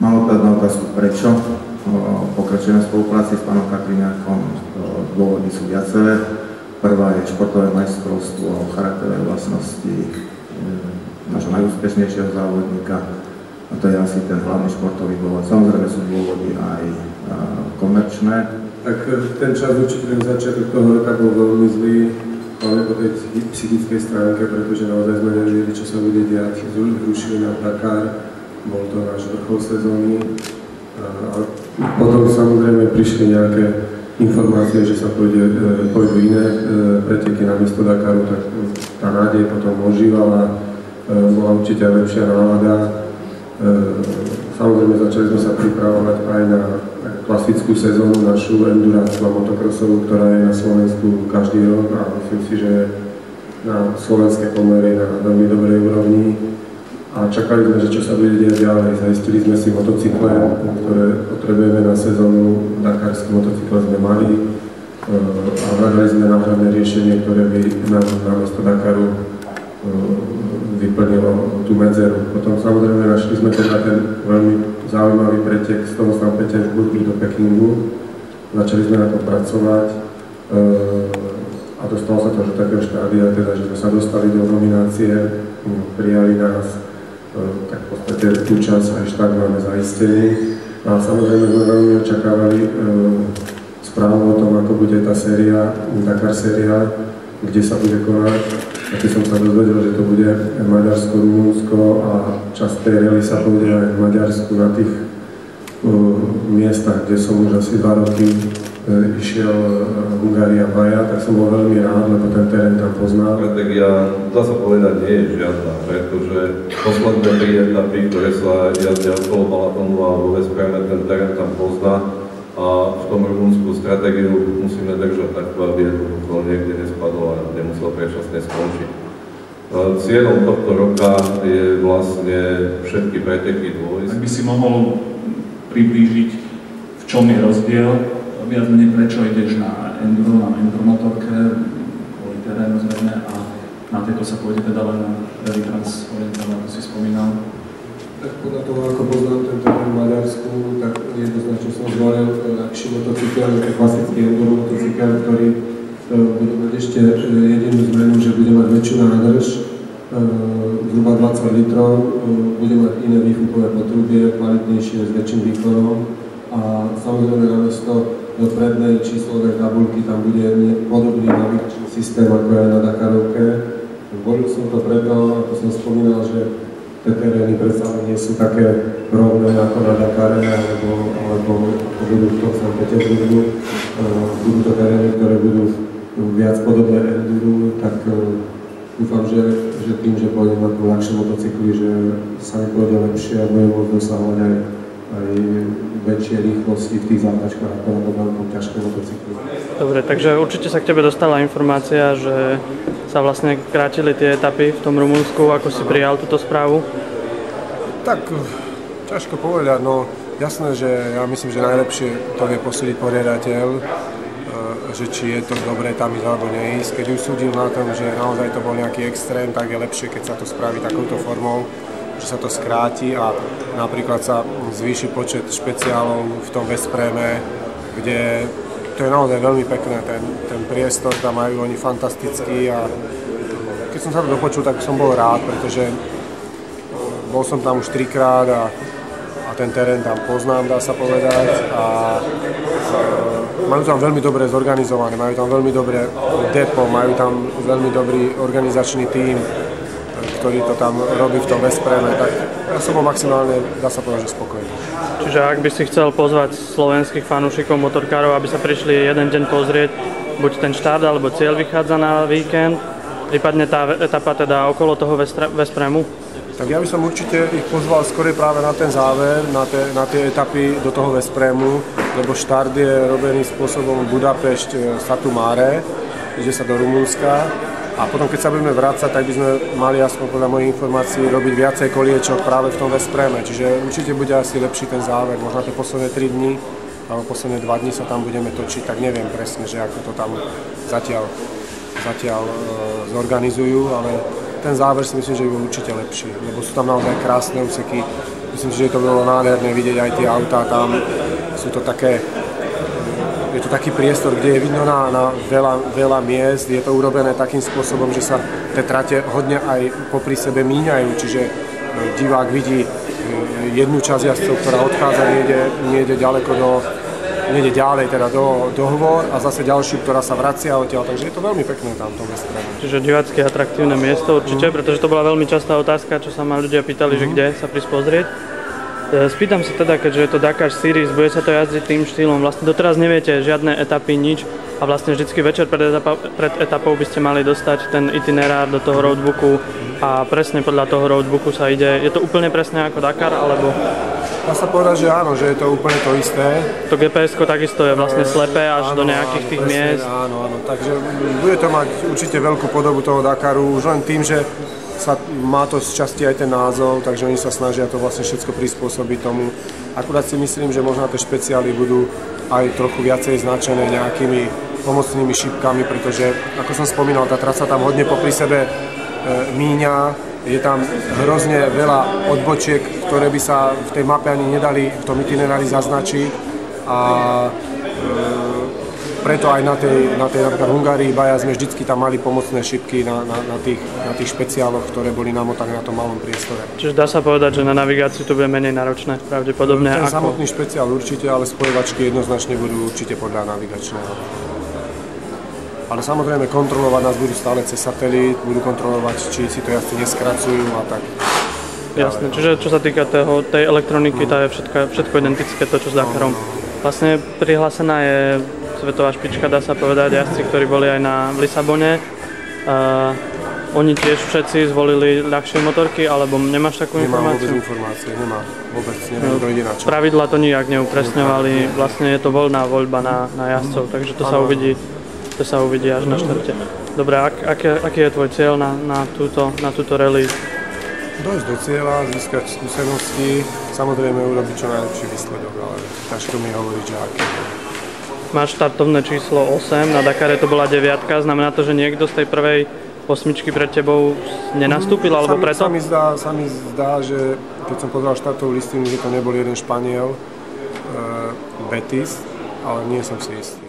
Mám odpovedať na otázku prečo. Pokračujeme v spolupráci s pánom Katriňákom. Dôvody sú viaceré. Prvá je športové majstrovstvo, charakterové vlastnosti nášho najúspešnejšieho závodníka. A to je asi ten hlavný športový dôvod. Samozrejme sú dôvody aj komerčné. Tak ten čas určite ten začiatok toho roka bol veľmi zlý, hlavne po tej psychickej stránke, pretože naozaj sme nevedeli, čo sa bude diať. Zrušili na Dakar, bol to náš vrchol sezóny. A potom samozrejme prišli nejaké informácie, že sa pôjdu iné preteky namiesto Dakaru, tak tá nádej potom ožívala, bola určite lepšia nálada. Samozrejme začali sme sa pripravovať aj na klasickú sezónu našu endurance a motocrossovú, ktorá je na Slovensku každý rok a myslím si, že na slovenské pomery na veľmi dobrej úrovni. A čakali sme, že čo sa bude diať ďalej. Zaistili sme si motocykle, ktoré potrebujeme na sezónu. Dakarský motocykle sme mali a hľadali sme náhradné riešenie, ktoré by nám namiesto Dakaru vyplnilo tú medzeru. Potom samozrejme našli sme teda ten veľmi zaujímavý pretek z toho St. Petersburgu do Pekingu. Začali sme na to pracovať a dostalo sa to do takého štádia, teda, že sme sa dostali do nominácie, prijali nás, tak v podstate tú čas aj štát máme zaistený. A samozrejme sme veľmi očakávali správu o tom, ako bude tá séria, Dakar séria, kde sa bude konať. A keď som sa dozvedel, že to bude Maďarsko, Rumunsko a časť tej rally sa bude aj v Maďarsku na tých miestach, kde som už asi 2 roky išiel Hungária Baja, tak som bol veľmi rád, lebo ten terén tam poznal. Stratégia, dá sa povedať, nie je žiadna, pretože posledné 3 etapy, ktoré sa jazdia okolo Balatonu a vo Veszpréme, ten terén tam pozná a v tom Rumunsku stratégiu musíme držať takú, aby jednoducho niekde nespadol a nemusel predčasne skončiť. Cieľom tohto roka je vlastne všetky preteky dvojsť. Ak by si mohol priblížiť, v čom je rozdiel, viac menej prečo ideš na enduromotorke, kvôli terénu zrejme, a na tejto sa pôjde teda len na rally transorientálne, ako si spomínal. Tak podľa toho, ako poznám ten terén v Maďarsku, tak jednoznačne som zvolil ľahší motocykel, klasický enduro motocykel, ktorý bude mať ešte jedinú zmenu, že bude mať väčšiu nádrž, zhruba 20 litrov, bude mať iné výfukové potrubie, kvalitnejšie, s väčším výkonom a samozrejme namiesto do prednej číslovej tabulky tam bude podobný navigačný systém, ako je na Dakarovke. Volil som to preto, ako som spomínal, že tie terény predsa nie sú také rovné ako na Dakare, alebo ako budú v tom St. Petersburgu. Budú to terény, ktoré budú viac podobné enduru, tak dúfam, že tým, že pôjdem na ľahšie motocykly, že sa mi pôjde lepšie a budem môcť dosahovať aj väčšie rýchlosti v tých zátačkách ako na to veľkom ťažké motocykly. Dobre, takže určite sa k tebe dostala informácia, že sa vlastne krátili tie etapy v tom Rumunsku. Ako si prijal túto správu? Tak, ťažko povedať, no jasné, že ja myslím, že najlepšie to vie posúdiť poriadateľ, že či je to dobré tam ísť alebo neísť. Keď usúdil na tom, že naozaj to bol nejaký extrém, tak je lepšie, keď sa to spraví takouto formou, že sa to skráti a napríklad sa zvýši počet špeciálov v tom Veszpréme, kde to je naozaj veľmi pekné, ten priestor tam majú oni fantastický a keď som sa to dopočul, tak som bol rád, pretože bol som tam už 3-krát a ten terén tam poznám, dá sa povedať a majú tam veľmi dobre zorganizované, majú tam veľmi dobré depo, majú tam veľmi dobrý organizačný tím, ktorý to tam robí v tom Veszpréme, tak ja som bol maximálne, dá sa povedať, že spokojný. Čiže ak by si chcel pozvať slovenských fanúšikov motorkárov, aby sa prišli jeden deň pozrieť, buď ten štart alebo cieľ vychádza na víkend, prípadne tá etapa teda okolo toho Veszprému? Tak ja by som určite ich pozval skôr práve na ten záver, na tie etapy do toho Veszprému, lebo štart je robený spôsobom Budapešť-Satu Mare, ide sa do Rumunska. A potom, keď sa budeme vrácať, tak by sme mali, aspoň podľa mojich informácií, robiť viacej koliečok práve v tom Veszpréme. Čiže určite bude asi lepší ten záver. Možno tie posledné 3 dni, alebo posledné 2 dni sa tam budeme točiť, tak neviem presne, že ako to tam zatiaľ zorganizujú, ale ten záver si myslím, že je určite lepší, lebo sú tam naozaj krásne úseky, Myslím si, že to bolo nádherné vidieť aj tie autá tam. Sú to také, je to taký priestor, kde je vidno na veľa miest. Je to urobené takým spôsobom, že sa tie trate hodne aj popri sebe míňajú. Čiže divák vidí jednu časť jazdcov, ktorá odchádza, nejde ďalej teda do Hôr a zase ďalšiu, ktorá sa vracia odtiaľ. Takže je to veľmi pekné tam to mesto. Čiže divácky atraktívne miesto určite, pretože to bola veľmi častá otázka, čo sa ma ľudia pýtali, že kde sa prísť pozrieť. Spýtam sa teda, keďže je to Dakar Series, bude sa to jazdiť tým štýlom, vlastne doteraz neviete žiadne etapy, nič a vlastne vždycky večer pred etapou by ste mali dostať ten itinerár do toho roadbooku a presne podľa toho roadbooku sa ide. Je to úplne presne ako Dakar, alebo? Dá sa povedať, že áno, že je to úplne to isté. To GPS-ko takisto je vlastne slepé až do nejakých tých presne, miest. Áno, takže bude to mať určite veľkú podobu toho Dakaru, už len tým, že má to z časti aj ten názov, takže oni sa snažia to vlastne všetko prispôsobiť tomu. Akurát si myslím, že možno tie špeciály budú aj trochu viacej značené nejakými pomocnými šipkami, pretože, ako som spomínal, tá trasa tam hodne popri sebe míňa, je tam hrozne veľa odbočiek, ktoré by sa v tej mape ani nedali v tom itinerári zaznačiť a preto aj na tej napríklad Hungárii, Baja sme vždycky tam mali pomocné šipky na tých špeciáloch, ktoré boli namotané na tom malom priestore. Čiže dá sa povedať, že na navigáciu to bude menej náročné, pravdepodobne Ten ako... samotný špeciál určite, ale spojovačky jednoznačne budú určite podľa navigačného. Ale samozrejme kontrolovať nás budú stále cez satelít, budú kontrolovať, či si to jazdci neskracujú a tak. Jasné, čiže čo sa týka tej elektroniky, tá je všetko identické, to čo s Dakarom. Vlastne prihlásená je svetová špička, dá sa povedať, jazdci, ktorí boli aj v Lisabone. Oni tiež všetci zvolili ľahšie motorky, alebo nemáš takú informáciu? Nemám vôbec informácie, vôbec neviem, kto ide na čo. Pravidla to nijak neupresňovali, vlastne je to voľná voľba na jazdcov, takže to sa uvidí až na štarte. Dobre, aký je tvoj cieľ na túto rally? Dojsť do cieľa, získať skúsenosti, samozrejme urobiť čo najlepší výsledok, ale ťažko mi hovoriť, že aký. Máš štartovné číslo 8, na Dakare to bola 9, znamená to, že niekto z tej prvej 8 pred tebou nenastúpil, alebo preto? Sa mi zdá, že keď som pozeral štartovú listinu, že to nebol jeden Španiel, Betis, ale nie som si istý.